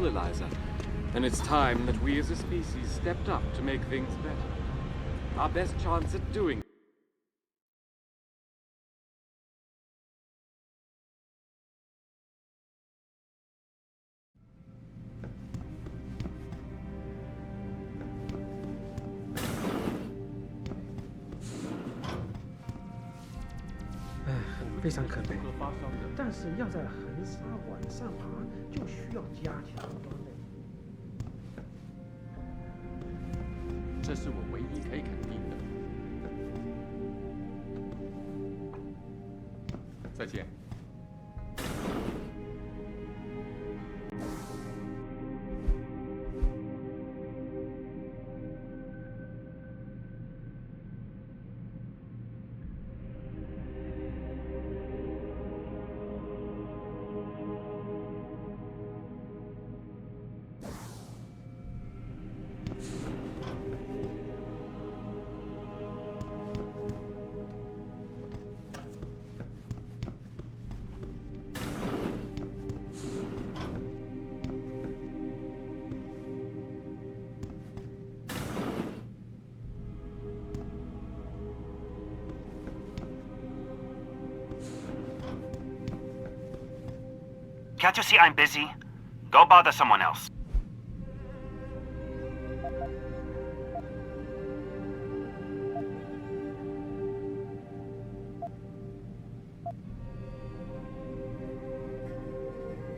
will, Eliza. And it's time that we as a species stepped up to make things better. Our best chance at doing it.唉，非常可悲。但是要在横沙往上爬，就需要加强装备。这是我唯一可以肯定的。再见。Can't you see I'm busy? Go bother someone else.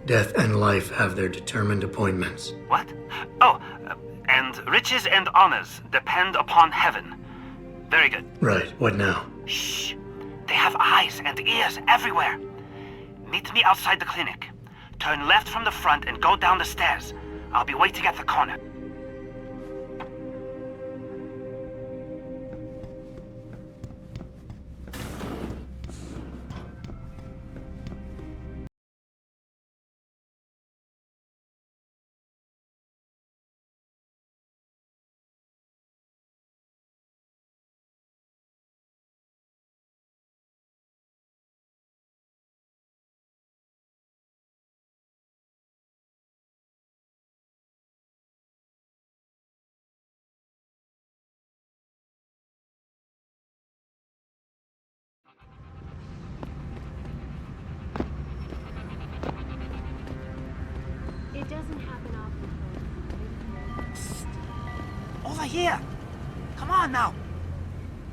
Death and life have their determined appointments. What? Oh, and riches and honors depend upon heaven. Very good. Right, what now? Shh. They have eyes and ears everywhere. Meet me outside the clinic. Turn left from the front and go down the stairs. I'll be waiting at the corner. It doesn't happen often. Over here! Come on now!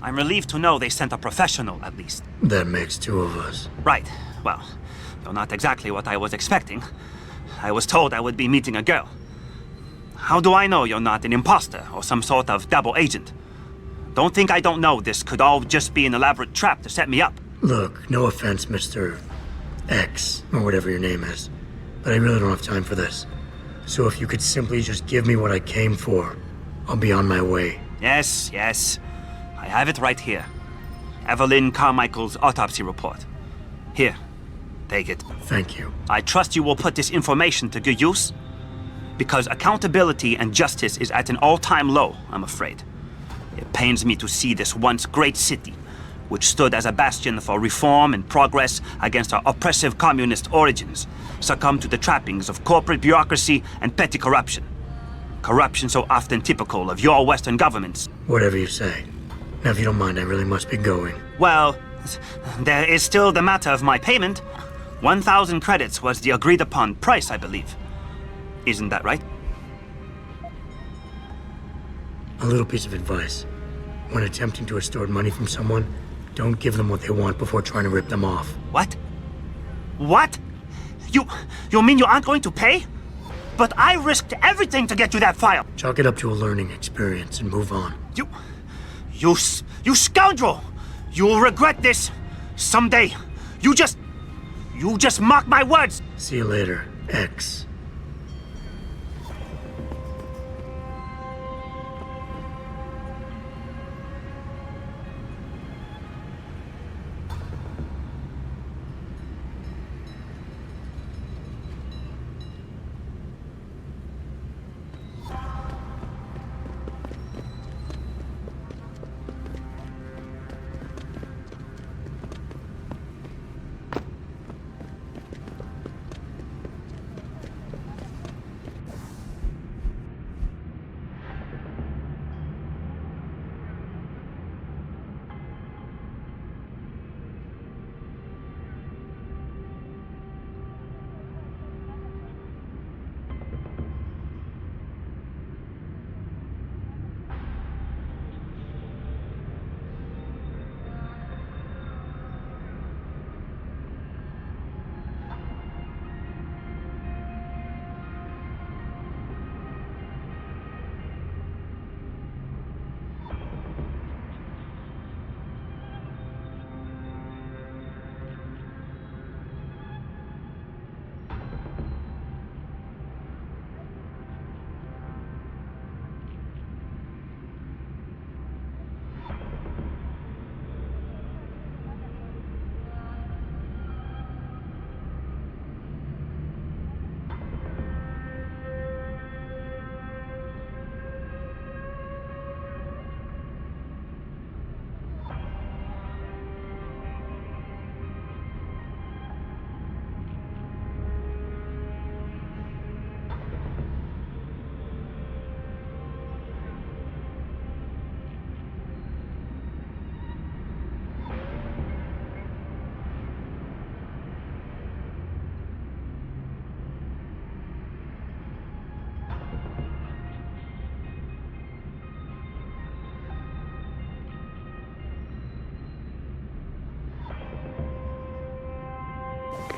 I'm relieved to know they sent a professional, at least. That makes two of us. Right. Well, you're not exactly what I was expecting. I was told I would be meeting a girl. How do I know you're not an imposter or some sort of double agent? Don't think I don't know this could all just be an elaborate trap to set me up. Look, no offense, Mr. X, or whatever your name is, but I really don't have time for this. So if you could simply just give me what I came for, I'll be on my way. Yes, yes. I have it right here. Evelyn Carmichael's autopsy report. Here, take it. Thank you. I trust you will put this information to good use, because accountability and justice is at an all-time low, I'm afraid. It pains me to see this once great city, which stood as a bastion for reform and progress against our oppressive communist origins, succumb to the trappings of corporate bureaucracy and petty corruption. Corruption so often typical of your Western governments. Whatever you say. Now, if you don't mind, I really must be going. Well, there is still the matter of my payment. 1,000 credits was the agreed-upon price, I believe. Isn't that right? A little piece of advice. When attempting to extort money from someone, don't give them what they want before trying to rip them off. What? What? You mean you aren't going to pay? But I risked everything to get you that file. Chalk it up to a learning experience and move on. You scoundrel! You will regret this someday. You just mock my words. See you later, X.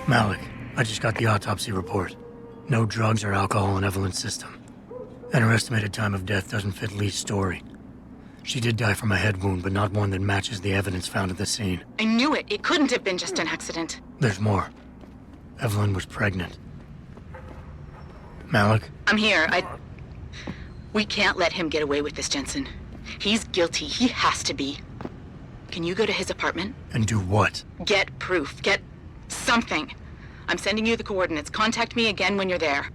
Malik, I just got the autopsy report. No drugs or alcohol in Evelyn's system. And her estimated time of death doesn't fit Lee's story. She did die from a head wound, but not one that matches the evidence found at the scene. I knew it. It couldn't have been just an accident. There's more. Evelyn was pregnant. Malik? I'm here. We can't let him get away with this, Jensen. He's guilty. He has to be. Can you go to his apartment? And do what? Get proof. Get something. I'm sending you the coordinates. Contact me again when you're there.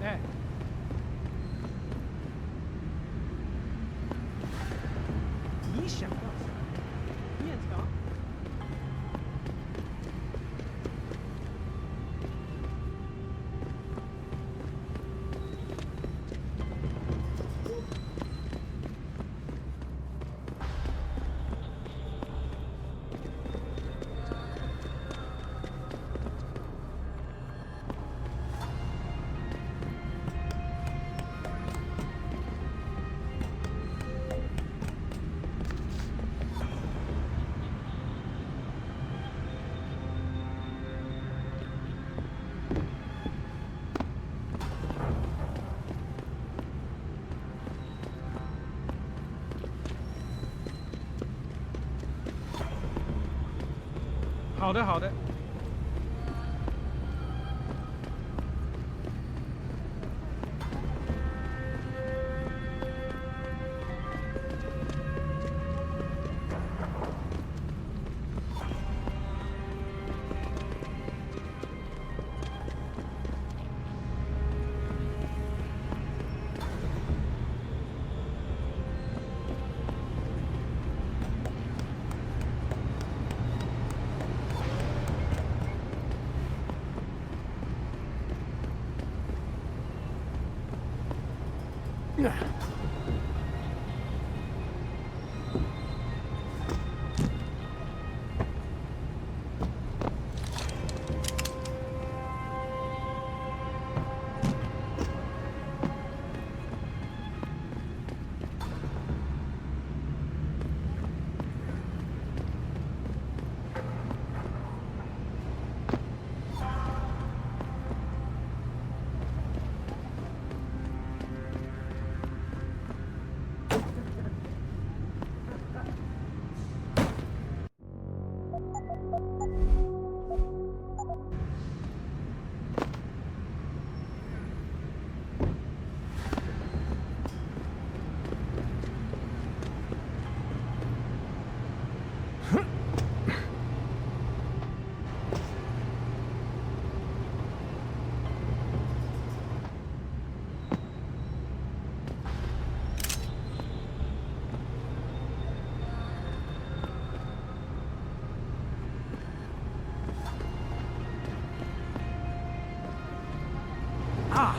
哎，你想要啥？面条。好的，好的。啊！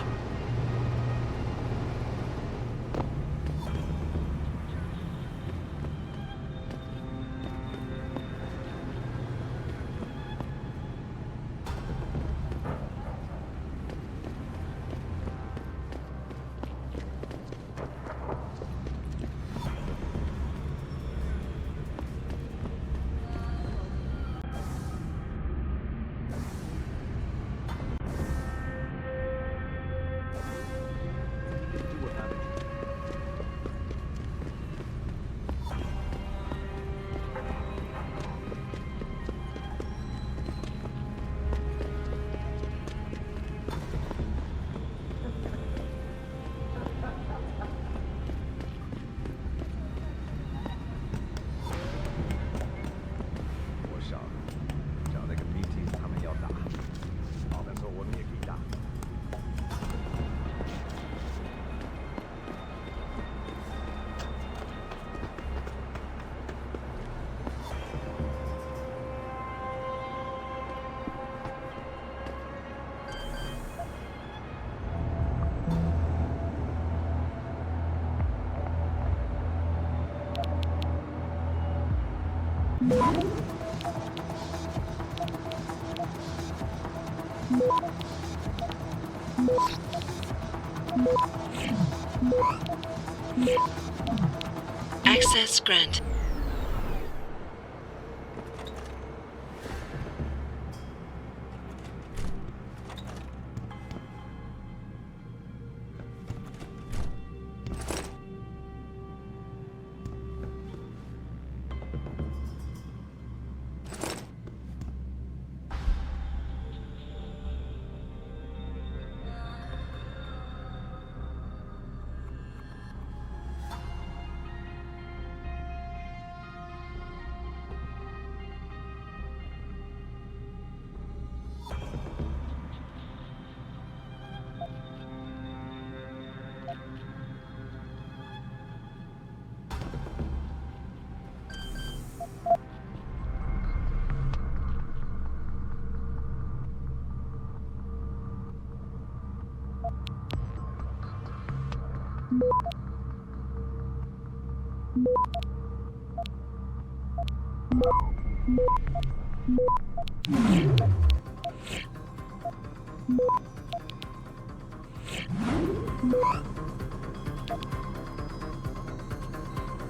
Access granted.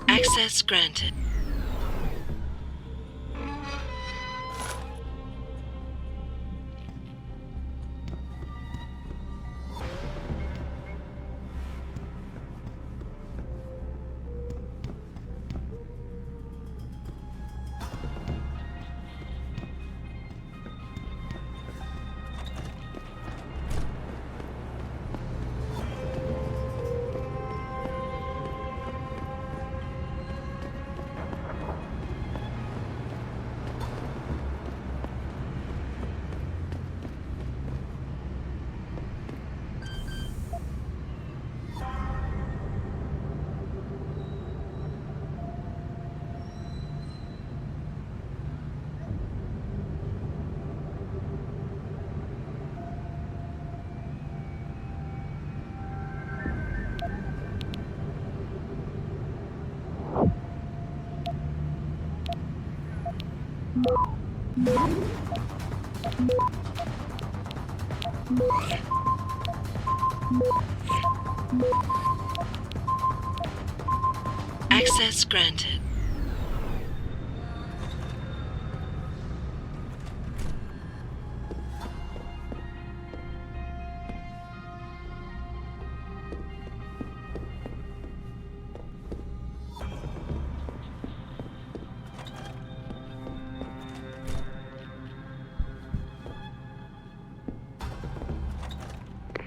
Access granted. Access granted.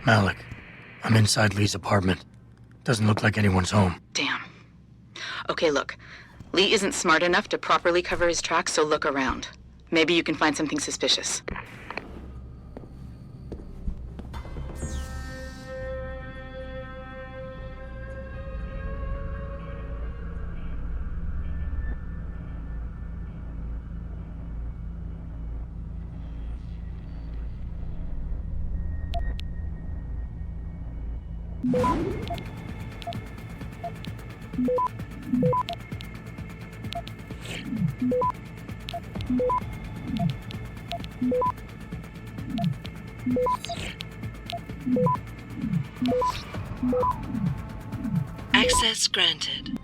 Malik, I'm inside Lee's apartment. Doesn't look like anyone's home. Damn. Okay, look. Lee isn't smart enough to properly cover his tracks, so look around. Maybe you can find something suspicious. Access granted.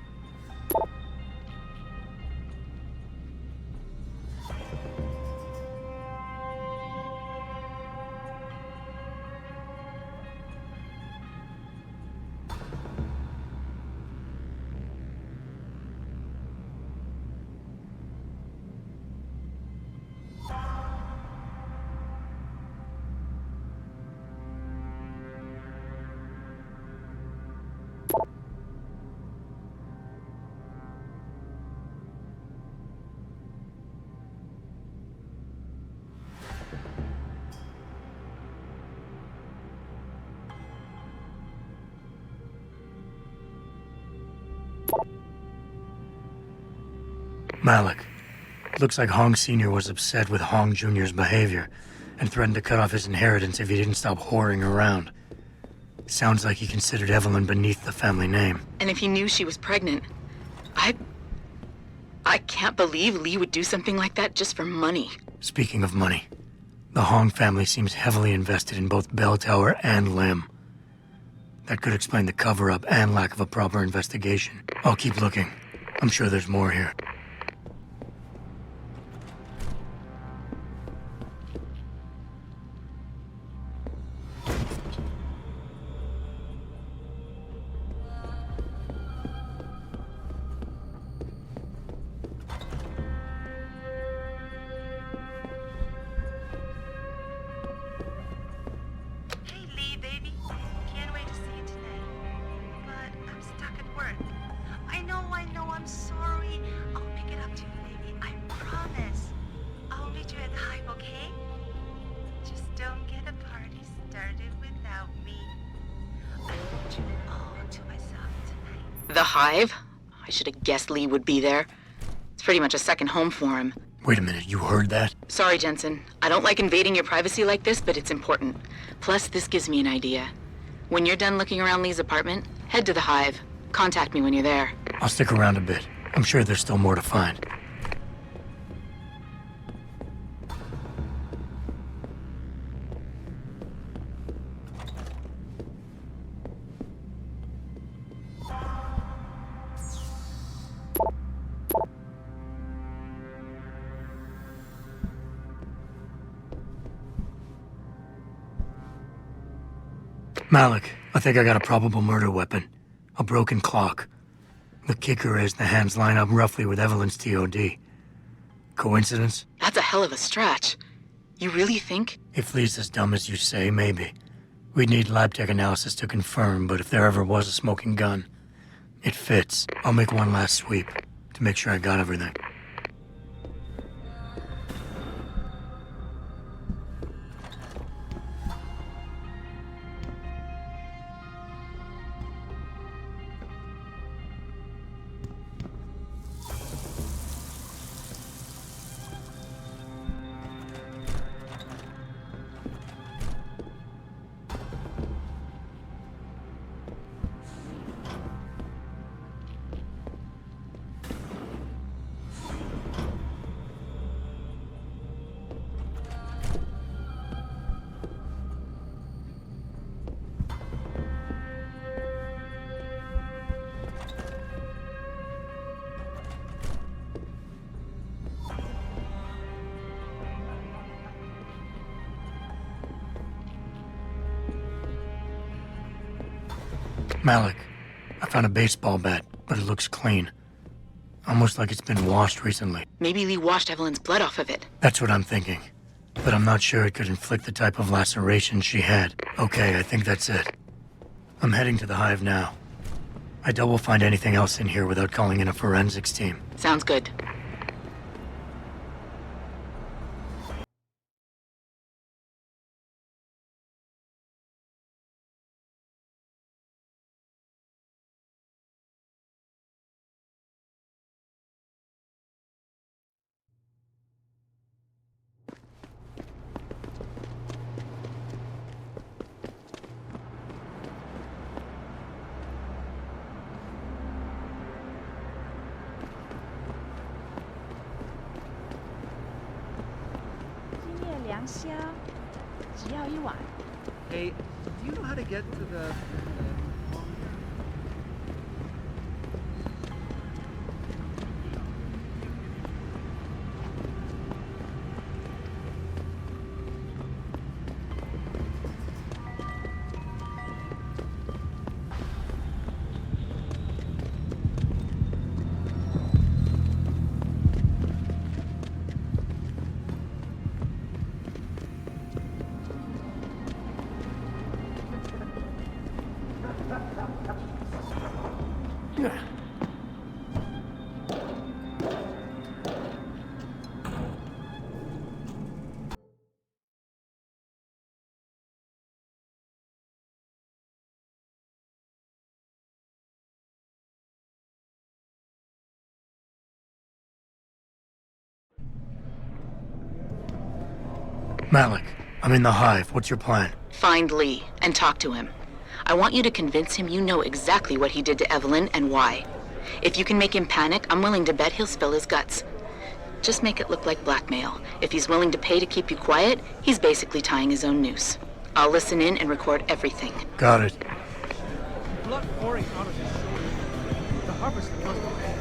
Malik, looks like Hong Sr. was upset with Hong Jr.'s behavior and threatened to cut off his inheritance if he didn't stop whoring around. Sounds like he considered Evelyn beneath the family name. And if he knew she was pregnant, I I can't believe Lee would do something like that just for money. Speaking of money, the Hong family seems heavily invested in both Bell Tower and Lim. That could explain the cover-up and lack of a proper investigation. I'll keep looking. I'm sure there's more here. Hey Lee, baby. Can't wait to see you tonight. But I'm stuck at work. I know, I'm sorry. I'll pick it up to you, baby. I promise. I'll meet you at the Hive, okay? Just don't get the party started without me. I want you all to myself tonight. The Hive? I should have guessed Lee would be there. It's pretty much a second home for him. Wait a minute, you heard that? Sorry, Jensen. I don't like invading your privacy like this, but it's important. Plus, this gives me an idea. When you're done looking around Lee's apartment, head to the Hive. Contact me when you're there. I'll stick around a bit. I'm sure there's still more to find. Malik, I think I got a probable murder weapon. A broken clock. The kicker is the hands line up roughly with Evelyn's TOD. Coincidence? That's a hell of a stretch. You really think? If Lee's as dumb as you say, maybe. We'd need lab tech analysis to confirm, but if there ever was a smoking gun, it fits. I'll make one last sweep to make sure I got everything. Malik, I found a baseball bat, but it looks clean. Almost like it's been washed recently. Maybe Lee washed Evelyn's blood off of it. That's what I'm thinking. But I'm not sure it could inflict the type of laceration she had. Okay, I think that's it. I'm heading to the Hive now. I doubt we'll find anything else in here without calling in a forensics team. Sounds good. Hey, do you know how to get to the... Malik, I'm in the Hive. What's your plan? Find Lee and talk to him. I want you to convince him you know exactly what he did to Evelyn and why. If you can make him panic, I'm willing to bet he'll spill his guts. Just make it look like blackmail. If he's willing to pay to keep you quiet, he's basically tying his own noose. I'll listen in and record everything. Got it. Blood pouring out of his shoulder. The harvester must have been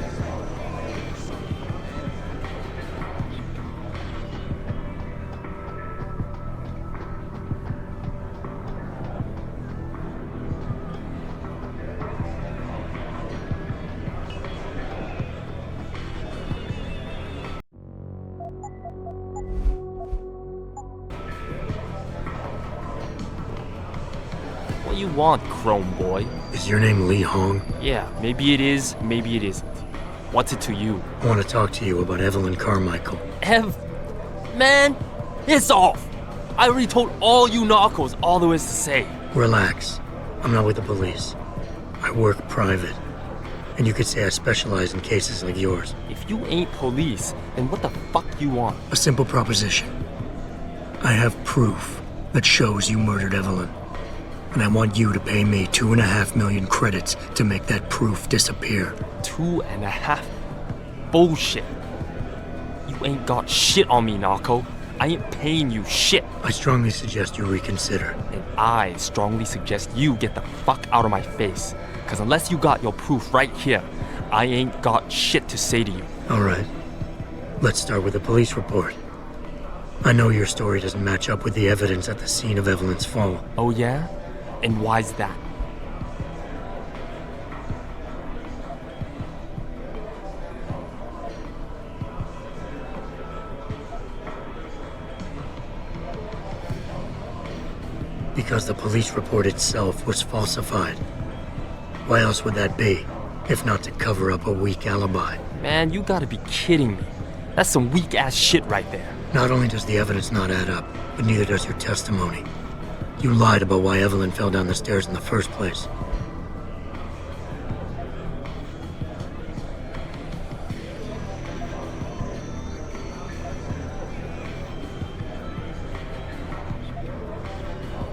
What you want, Chrome Boy? Is your name Lee Hong? Yeah, maybe it is, maybe it isn't. What's it to you? I want to talk to you about Evelyn Carmichael. Man, it's off! I already told all you narcos all there is to say. Relax. I'm not with the police. I work private. And you could say I specialize in cases like yours. If you ain't police, then what the fuck you want? A simple proposition. I have proof that shows you murdered Evelyn. And I want you to pay me 2.5 million credits to make that proof disappear. 2.5? Bullshit. You ain't got shit on me, narco. I ain't paying you shit. I strongly suggest you reconsider. And I strongly suggest you get the fuck out of my face. Cause unless you got your proof right here, I ain't got shit to say to you. Alright. Let's start with the police report. I know your story doesn't match up with the evidence at the scene of Evelyn's fall. Oh yeah? And why's that? Because the police report itself was falsified. Why else would that be, if not to cover up a weak alibi? Man, you gotta be kidding me. That's some weak-ass shit right there. Not only does the evidence not add up, but neither does your testimony. You lied about why Evelyn fell down the stairs in the first place.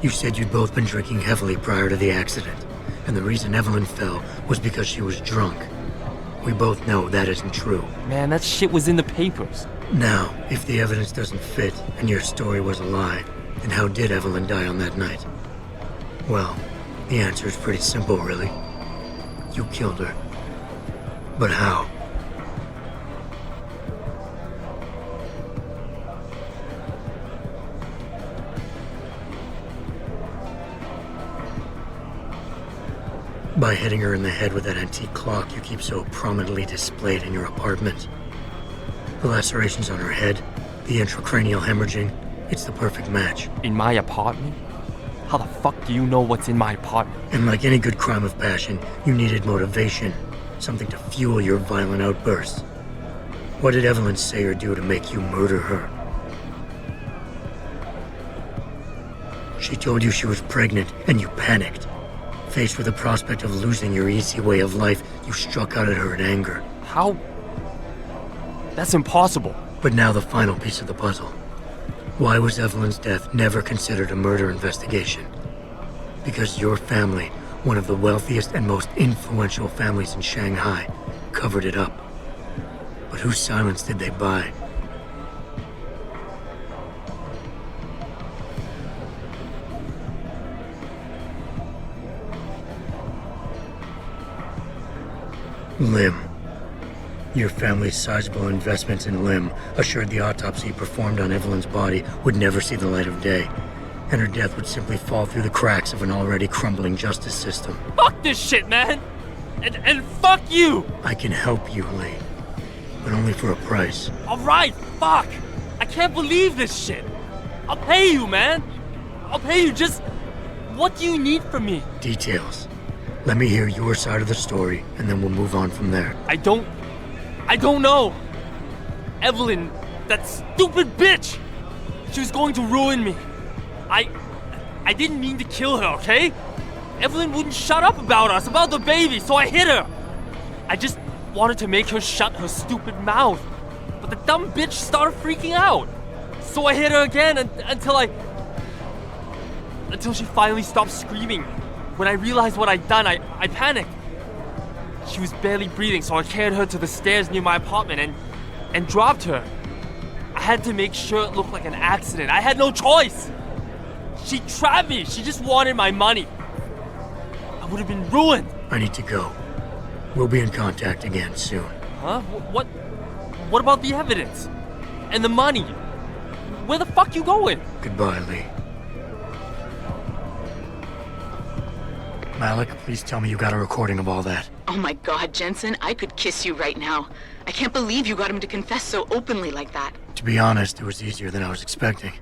You said you'd both been drinking heavily prior to the accident, and the reason Evelyn fell was because she was drunk. We both know that isn't true. Man, that shit was in the papers. Now, if the evidence doesn't fit and your story was a lie, then how did Evelyn die on that night? Well, the answer is pretty simple, really. You killed her. But how? By hitting her in the head with that antique clock you keep so prominently displayed in your apartment. The lacerations on her head, the intracranial hemorrhaging, it's the perfect match. In my apartment? How the fuck do you know what's in my apartment? And like any good crime of passion, you needed motivation, something to fuel your violent outbursts. What did Evelyn say or do to make you murder her? She told you she was pregnant, and you panicked. Faced with the prospect of losing your easy way of life, you struck out at her in anger. How? That's impossible. But now the final piece of the puzzle. Why was Evelyn's death never considered a murder investigation? Because your family, one of the wealthiest and most influential families in Shanghai, covered it up. But whose silence did they buy? Lim. Your family's sizable investments in Lim assured the autopsy performed on Evelyn's body would never see the light of day, and her death would simply fall through the cracks of an already crumbling justice system. Fuck this shit, man! And fuck you! I can help you, Lee, but only for a price. Alright, fuck! I can't believe this shit! I'll pay you, man! I'll pay you, just... What do you need from me? Details. Let me hear your side of the story, and then we'll move on from there. I don't know. Evelyn, that stupid bitch! She was going to ruin me. I didn't mean to kill her, okay? Evelyn wouldn't shut up about us, about the baby, so I hit her. I just wanted to make her shut her stupid mouth. But the dumb bitch started freaking out. So I hit her again until she finally stopped screaming. When I realized what I'd done, I panicked. She was barely breathing, so I carried her to the stairs near my apartment and dropped her. I had to make sure it looked like an accident. I had no choice. She trapped me. She just wanted my money. I would have been ruined. I need to go. We'll be in contact again soon. Huh? What about the evidence? And the money? Where the fuck you going? Goodbye, Lee. Malik, please tell me you got a recording of all that. Oh my God, Jensen, I could kiss you right now. I can't believe you got him to confess so openly like that. To be honest, it was easier than I was expecting.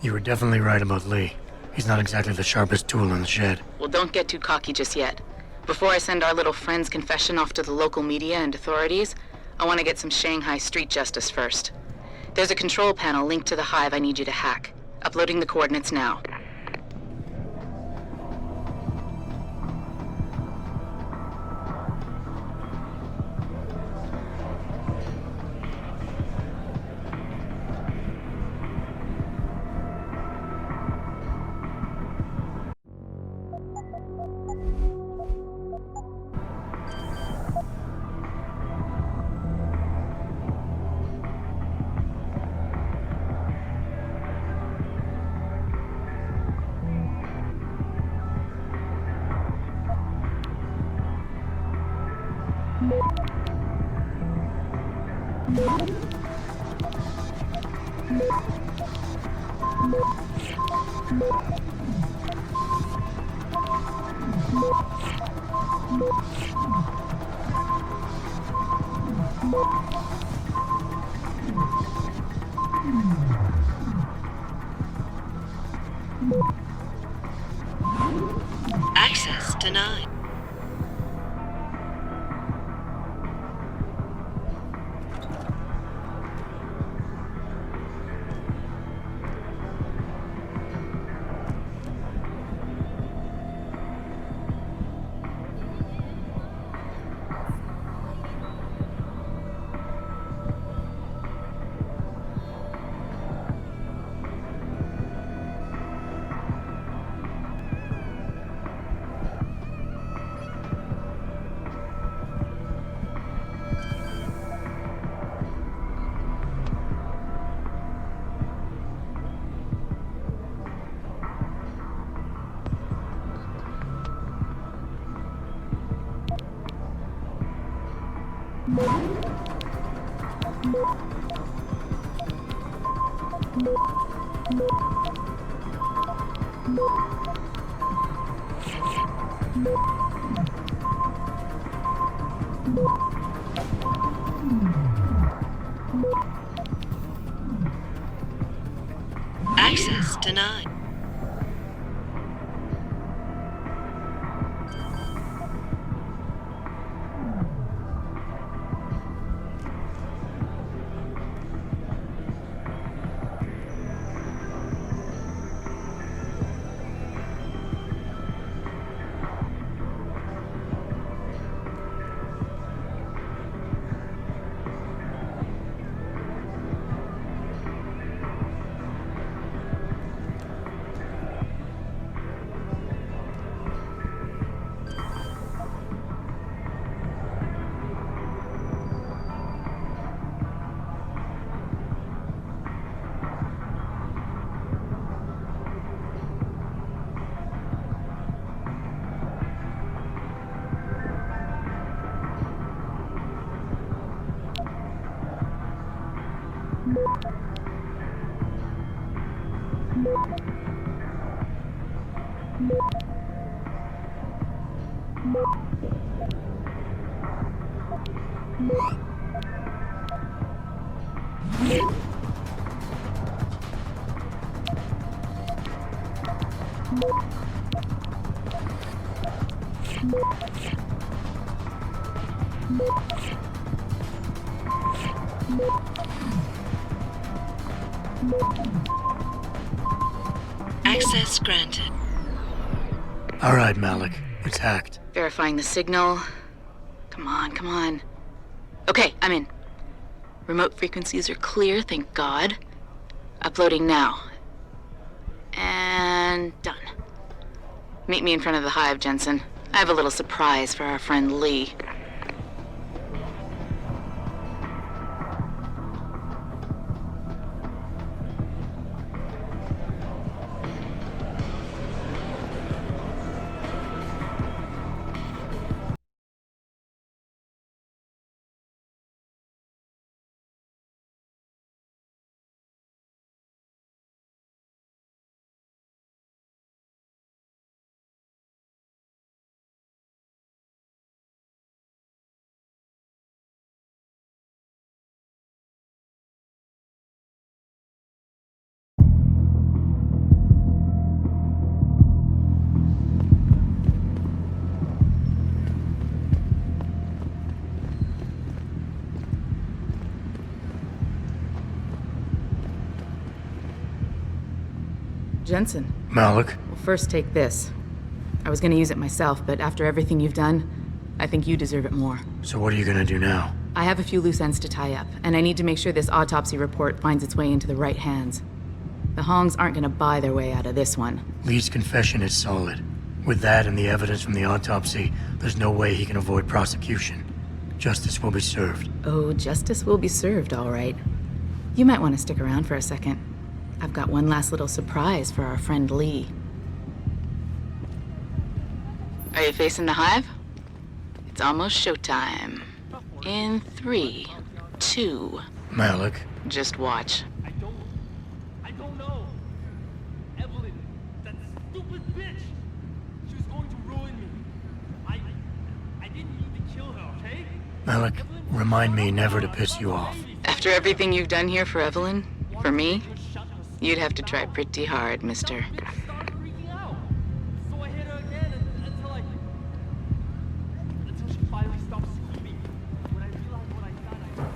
You were definitely right about Lee. He's not exactly the sharpest tool in the shed. Well, don't get too cocky just yet. Before I send our little friend's confession off to the local media and authorities, I want to get some Shanghai street justice first. There's a control panel linked to the hive I need you to hack. Uploading the coordinates now. Access denied. Access denied. Access granted. All right, Malik. It's hacked. Verifying the signal. Come on, come on. Okay, I'm in. Remote frequencies are clear, thank God. Uploading now. And done. Meet me in front of the hive, Jensen. I have a little surprise for our friend Lee. Jensen. Malik? Well, first take this. I was gonna use it myself, but after everything you've done, I think you deserve it more. So what are you gonna do now? I have a few loose ends to tie up, and I need to make sure this autopsy report finds its way into the right hands. The Hongs aren't gonna buy their way out of this one. Lee's confession is solid. With that and the evidence from the autopsy, there's no way he can avoid prosecution. Justice will be served. Oh, justice will be served, all right. You might want to stick around for a second. I've got one last little surprise for our friend Lee. Are you facing the hive? It's almost showtime. In 3, 2... Malik? Just watch. I don't know. Evelyn, that stupid bitch. She was going to ruin me. I didn't mean to kill her, okay? Malik, remind me never to piss you off. After everything you've done here for Evelyn, for me, you'd have to try pretty hard, mister. Started freaking out. So I hit her again until she finally stopped screaming. When I realized what I'd done,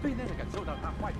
对内的感受到他坏。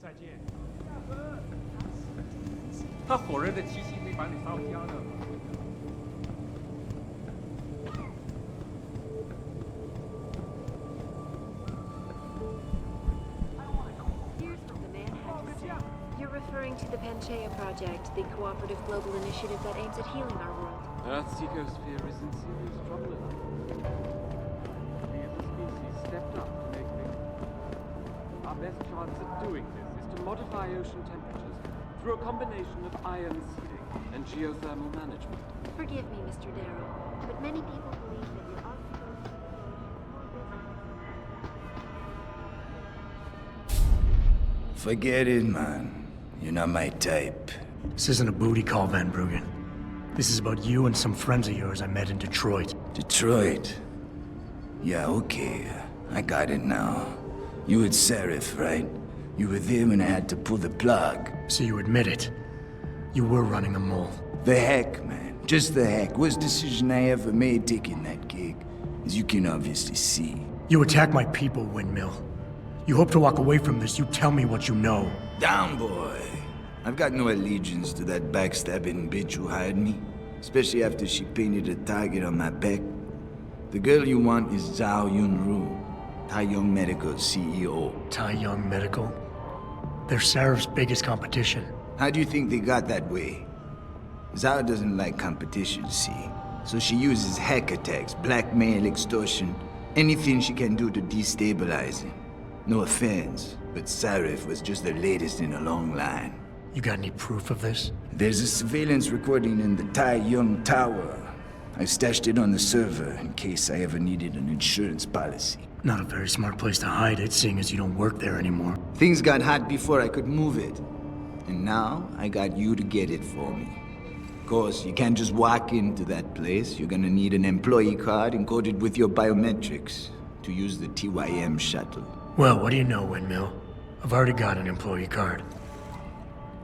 再见。他火热的气息会把你烧焦的。 Here's what the man had to say. You're referring to the Panchaea Project, the cooperative global initiative that aims at healing our world. Earth's ecosphere is in serious trouble. We as a species stepped up to make things better. Our best chance at doing this is to modify ocean temperatures through a combination of ion seeding and geothermal management. Forgive me, Mr. Darrow, but many people believe that your Forget it, man. You're not my type. This isn't a booty call, Van Bruggen. This is about you and some friends of yours I met in Detroit. Detroit? Yeah, okay. I got it now. You with Seraph, right? You were there when I had to pull the plug. So you admit it. You were running a mole. The heck, man. Just the heck. Worst decision I ever made taking that gig. As you can obviously see. You attack my people, Windmill. You hope to walk away from this, you tell me what you know. Down, boy. I've got no allegiance to that backstabbing bitch who hired me. Especially after she painted a target on my back. The girl you want is Zhao Yunru, Tai Yong Medical's CEO. Tai Yong Medical? They're Seraph's biggest competition. How do you think they got that way? Zhao doesn't like competition, see? So she uses hack attacks, blackmail, extortion, anything she can do to destabilize him. No offense, but Seraph was just the latest in a long line. You got any proof of this? There's a surveillance recording in the Tai Yong Tower. I stashed it on the server in case I ever needed an insurance policy. Not a very smart place to hide it, seeing as you don't work there anymore. Things got hot before I could move it. And now, I got you to get it for me. Of course, you can't just walk into that place. You're gonna need an employee card encoded with your biometrics to use the TYM shuttle. Well, what do you know, Windmill? I've already got an employee card.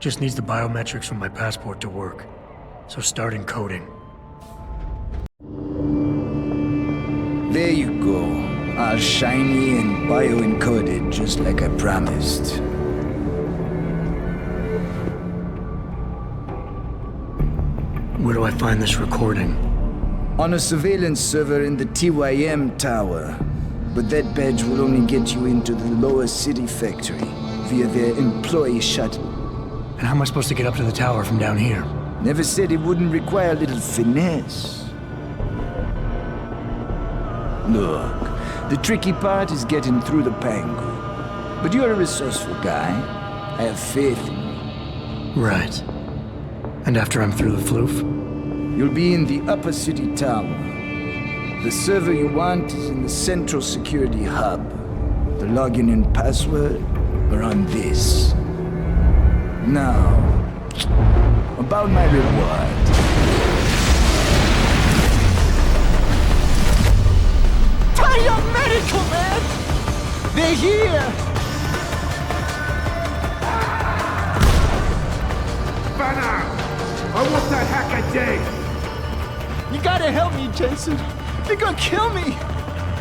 Just needs the biometrics from my passport to work. So start encoding. There you go. All shiny and bio-encoded, just like I promised. Where do I find this recording? On a surveillance server in the TYM tower. But that badge will only get you into the lower city factory via their employee shuttle. And how am I supposed to get up to the tower from down here? Never said it wouldn't require a little finesse. Look, the tricky part is getting through the Pangu. But you're a resourceful guy. I have faith in you. Right. And after I'm through the floof? You'll be in the upper city tower. The server you want is in the central security hub. The login and password are on this. Now, about my reward. Medical, man! They're here! Banner! I want that hacker dead! You gotta help me, Jason. They're gonna kill me!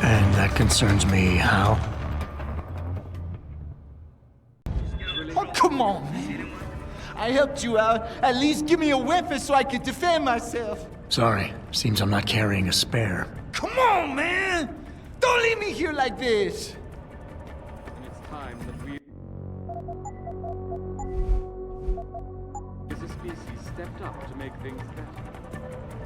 And that concerns me how? Oh, come on, man. I helped you out. At least give me a weapon so I can defend myself. Sorry, seems I'm not carrying a spare. Come on, man! Don't leave me here like this! And it's time that we, as a species, stepped up to make things better.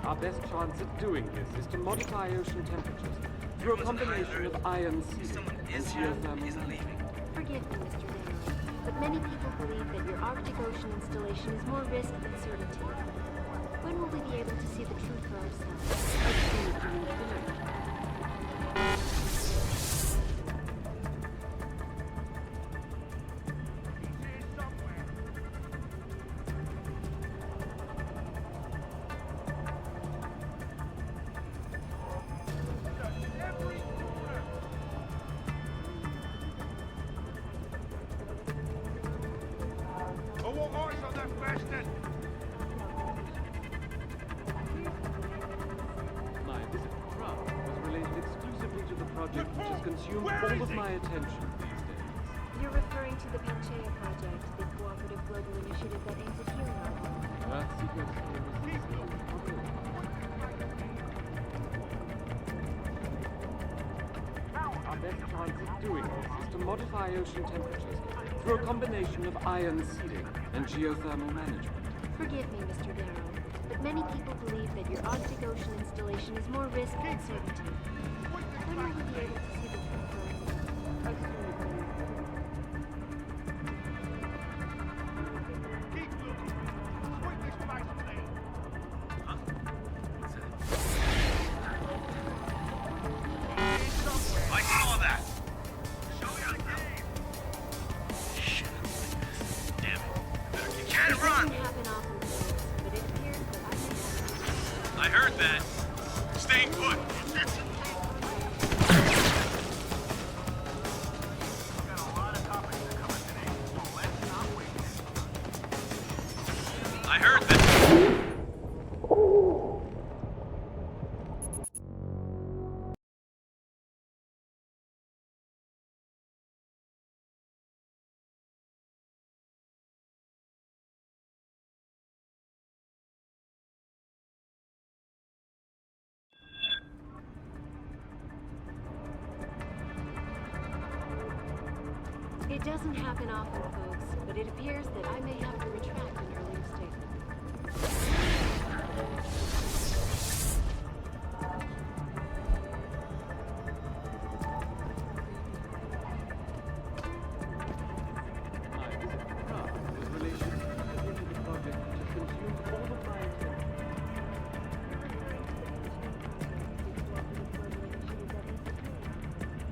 Our best chance at doing this is to modify ocean temperatures through a combination of ion seeding and geothermal. Forgive me, Mr. Darrow, but many people believe that your Arctic Ocean installation is more risk than certainty. When will we be able to see the truth for ourselves? As soon as we reach the light. My visit to Prague was related exclusively to the project which has consumed all of my attention these days. You're referring to the Panchaea project, the cooperative global initiative that aims at healing our world. Earth seekers Our best chance at doing this is to modify ocean temperatures through a combination of ion seeding and geothermal management. Forgive me, Mr. Darrow, but many people believe that your Arctic Ocean installation is more risk than certainty. When will we be able to see the truth for ourselves? As soon as we I heard that. Staying put. I heard that. It doesn't happen often, folks, but it appears that I may have to retract an earlier statement. My visit to Prague was related exclusively to the project which has consumed all of my attention.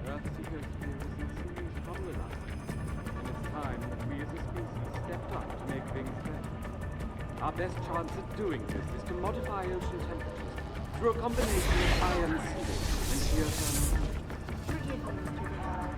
Earth seekers fear is in serious trouble in us, and it's time that we as a species stepped up to make things better. Our best chance at doing this is to modify ocean temperatures through a combination of ion seeding and geothermal management. Forgive me, Mr. Darrow.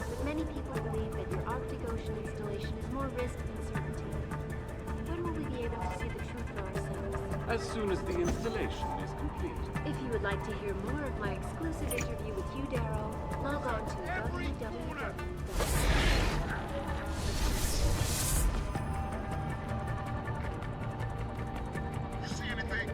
But many people believe that your Arctic Ocean installation is more risk than certainty. When will we be able to see the truth for ourselves? As soon as the installation is complete. If you would like to hear more of my exclusive interview with you, Darrow, log on to www. You see anything?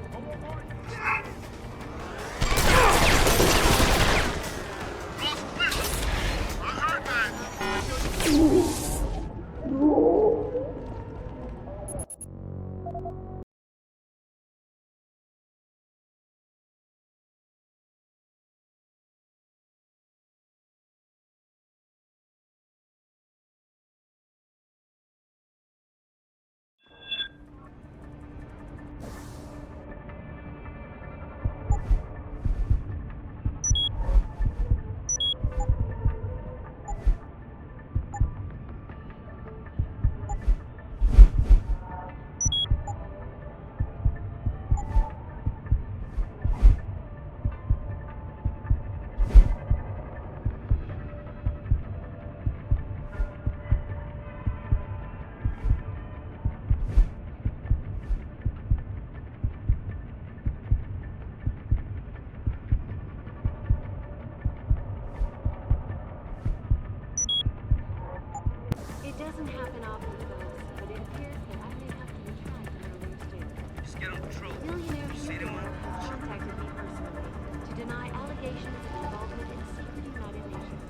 It doesn't happen often, fellas, but it appears that I may have to be tried for earlier statement. Just get on patrol. Billionaire See them Hugh has contacted me personally to deny allegations of involvement in secret United Nations.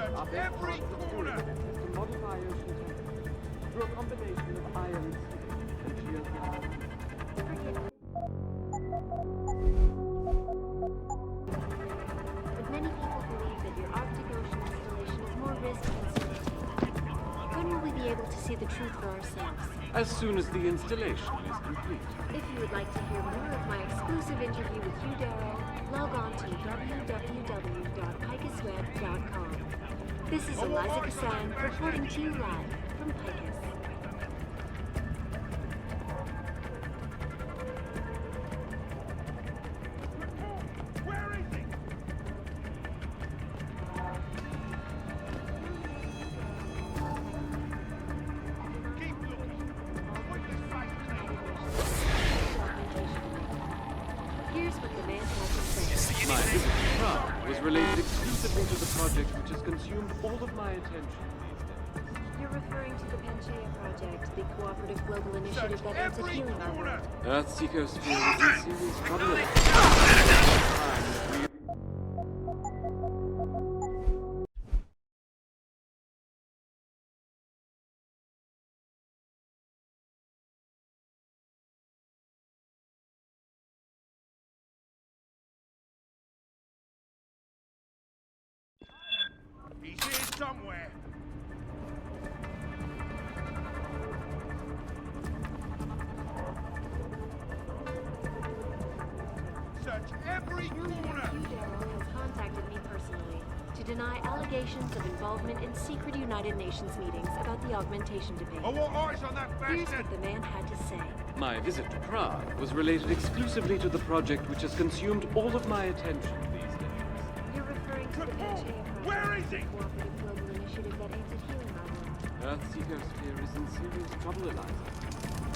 Our best chance of doing this is to modify ocean temperature through a combination of iron and geothermal. But many people believe that your Arctic Ocean installation is more risk than certainty. When will we be able to see the truth for ourselves? As soon as the installation is complete. If you would like to hear more of my exclusive interview with Hugh Darrow, log on to www.picusweb.com. This is Eliza Kassan reporting to you live from Picus. Where is he? Keep looking. Avoid this fight, Here's what the man had to say. My visit to Prague was related exclusively to the project which has consumed all of my attention these days. You're referring to the Panchaea Project, the cooperative global initiative that aims at healing our world. Earth's ecosphere is in serious trouble. He's here somewhere. Search every corner. Hugh Darrow has contacted me personally to deny allegations of involvement in secret United Nations meetings about the augmentation debate. I want eyes on that Here's bastard. what the man had to say. My visit to Prague was related exclusively to the project which has consumed all of my attention these days. You're referring to the Panchaea Project, Where is he? the cooperative global initiative that aims at healing our world. Earth's ecosphere is in serious trouble, Eliza.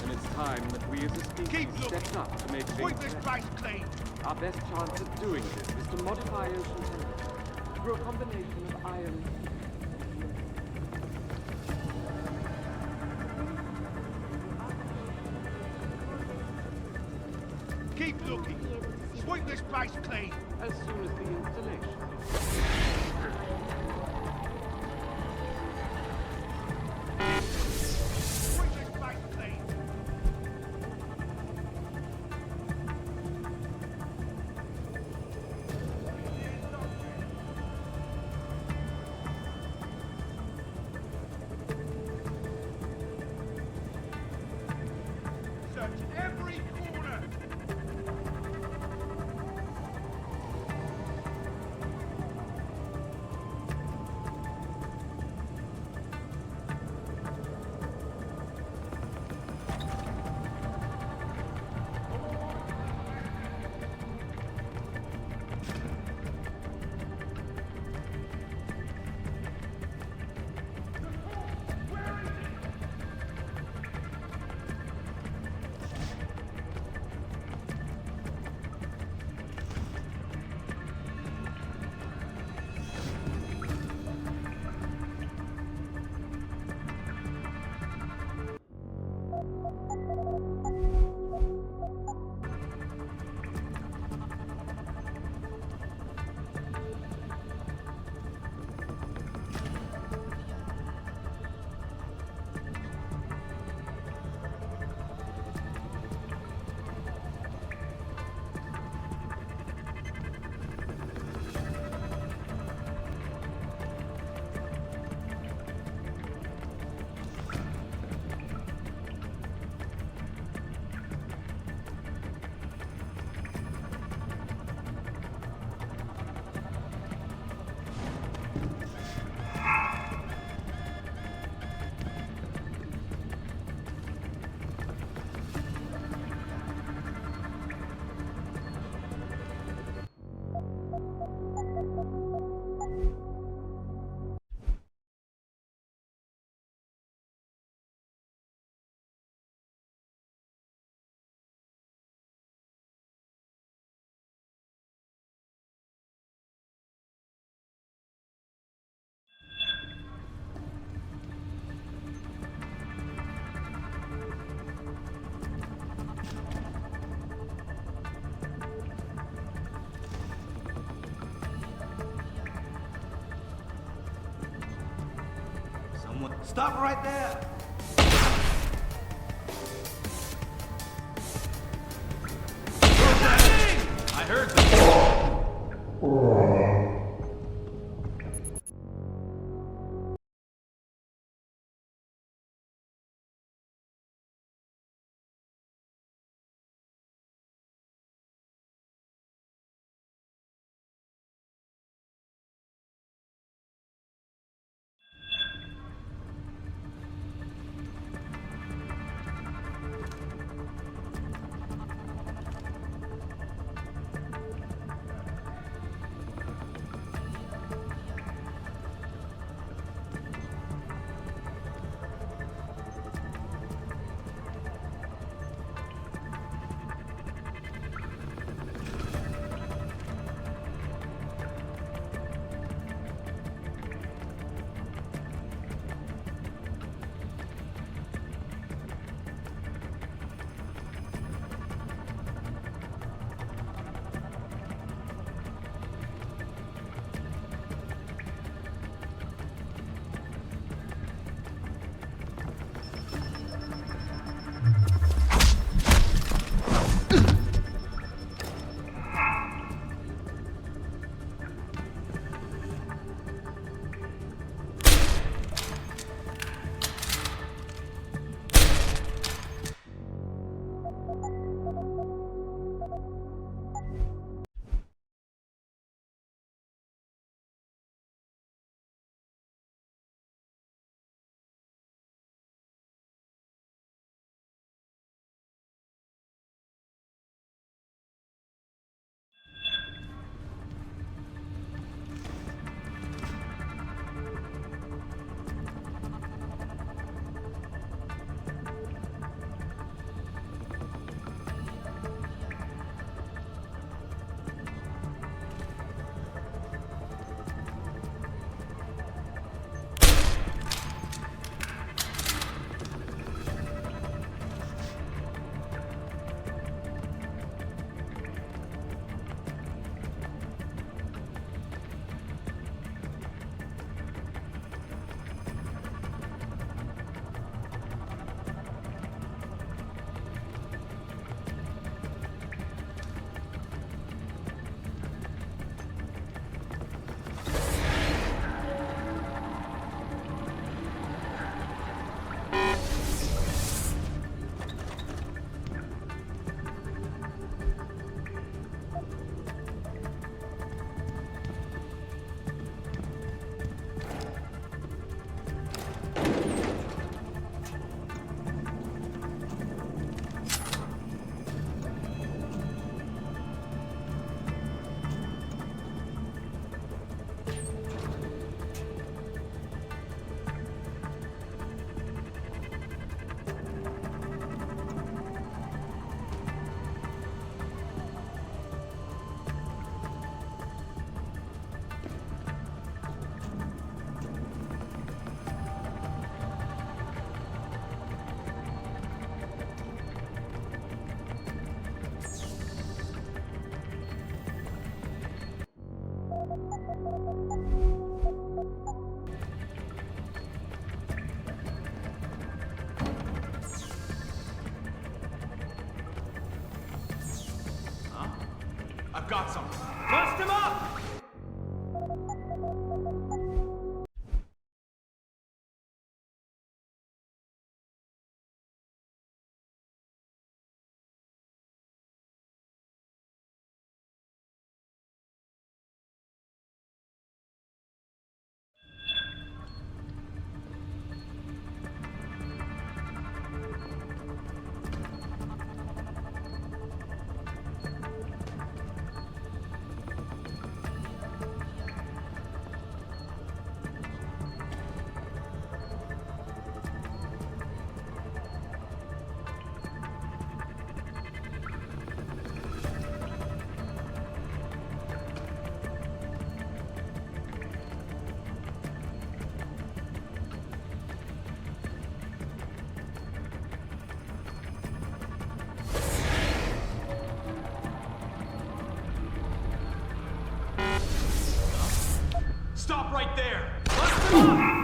And it's time that we as a species Keep looking. stepped up to make Sweep things this better. place clean. Our best chance of doing this is to modify ocean temperature through a combination of iron. Keep looking. Sweep this place clean. As soon as the installation. Sweep this place clean. Search every corner. Stop right there! I heard that. I've got something. Bust him up! Stop right there! Bust him up!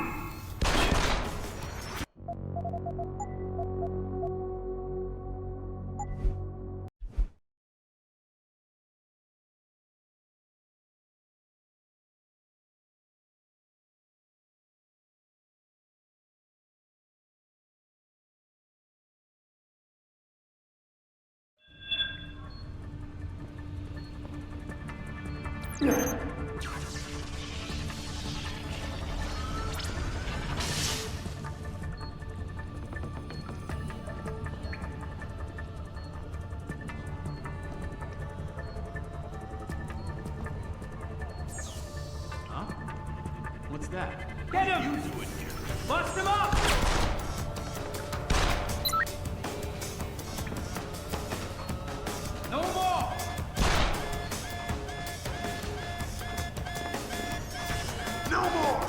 Huh? What's that? Get him! Bust him up! No more! No more!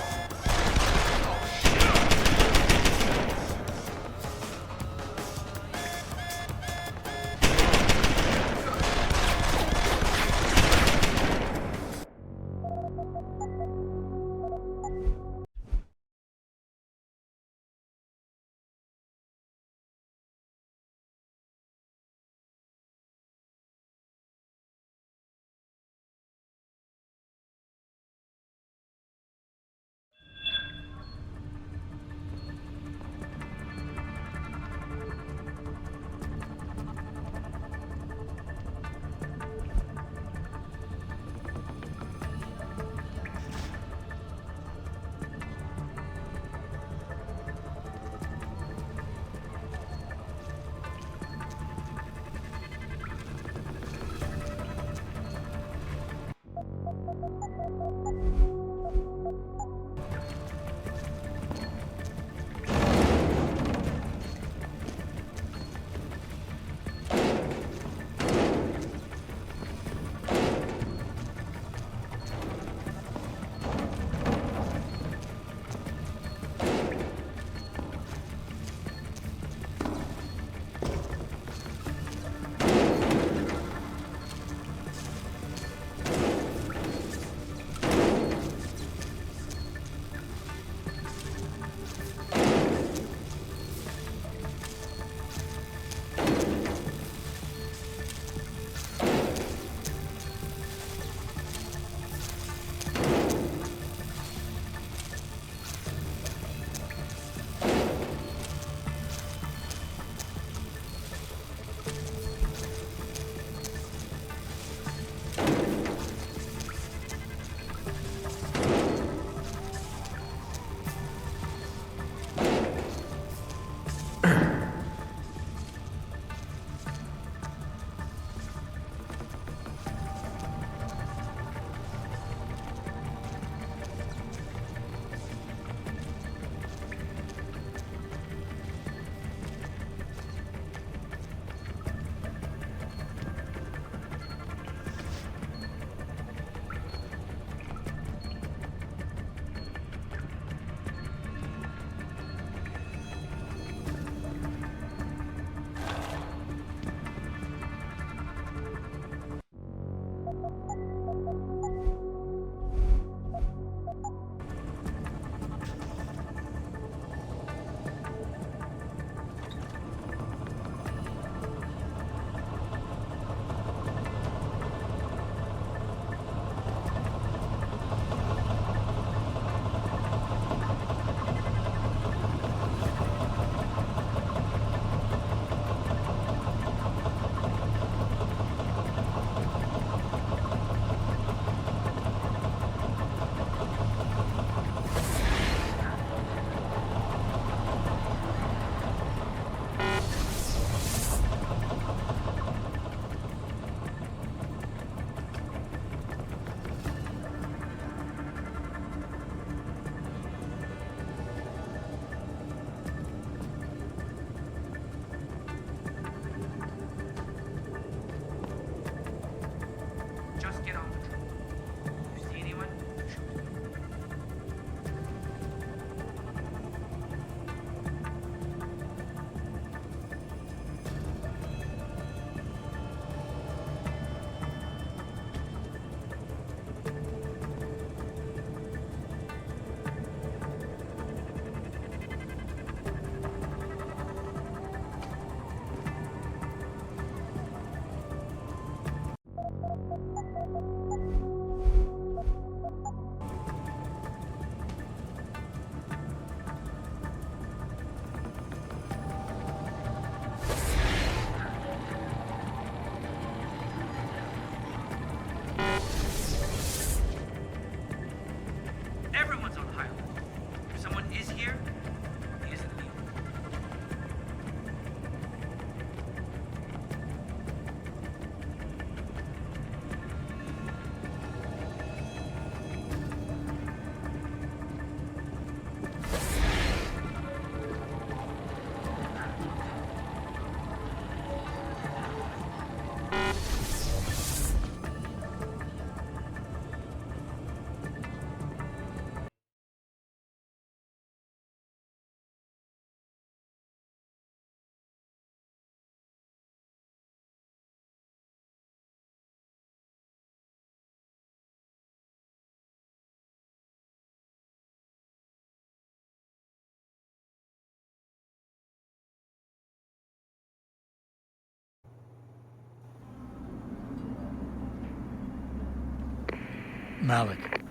Malik,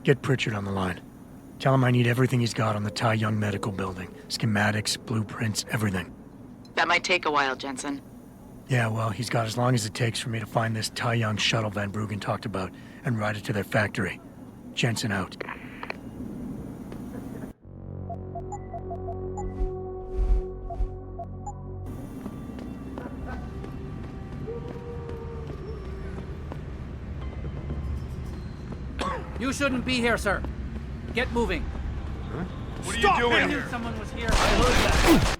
get Pritchard on the line. Tell him I need everything he's got on the Tai Young Medical Building. Schematics, blueprints, everything. That might take a while, Jensen. Yeah, well, he's got as long as it takes for me to find this Tai Young shuttle Van Bruggen talked about and ride it to their factory. Jensen out. You shouldn't be here, sir. Get moving. What are you doing I knew here? someone was here. I heard that.